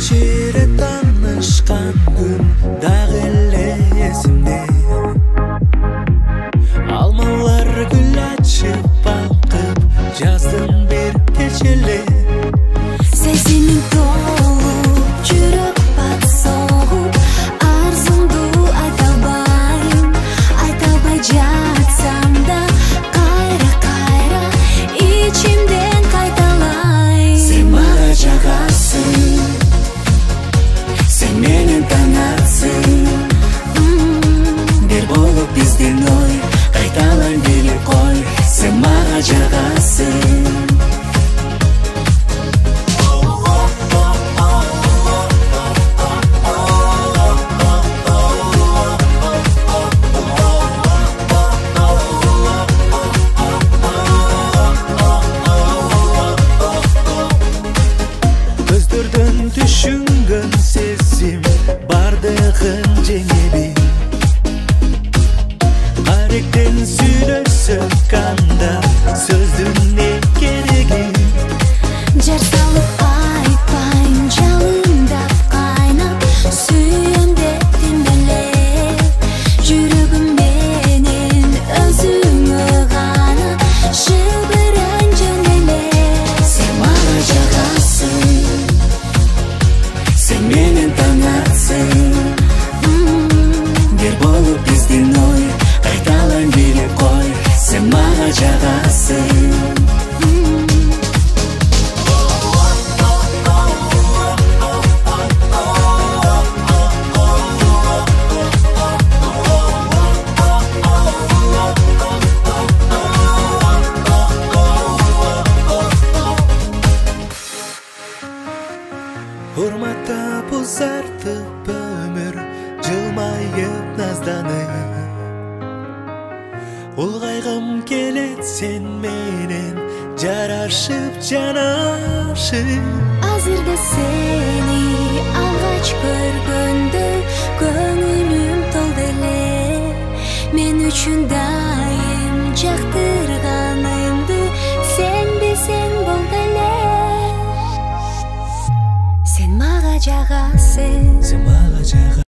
Чире танышкан күн дагы эле эсимде. Алмалар гүл ачып балкып жаздым бир кечеле. Сезимиң толуп, жүрөк бат согуп, арзумду айталбай жатсам да, кайра ичимден кайталайм. Сен мага жагасың, сен менен таңатсың. Бир болуп биздин ой, кайталайм билип кой. Сен мага жагасың. Көздөрдөн түшүнгөн сезим бардыгын жеңеби. Аректен сүйлөсөк канда сөздүн не кереги. Жар салып айтпайм, жалындап кайнап, сүйөм дептим беле. Жүрөгүм менен өзүңө гана шыбыран жөнеле. Сен мага жагасың, сен менен таңатсың. Бир болуп биздин ой, кайталайм билип кой. Сен мага жагасың. Урматтап узартып өмүр, жылмайып назданып. Улгайгым келет сен менен жарашып жанашып. Азырда сени алгач көргөндө көңүлүм толду эле. Мен үчүн дайым жактырганыңды сен билсең болду эле. Сен мага жагасың, Сен мага жагасың.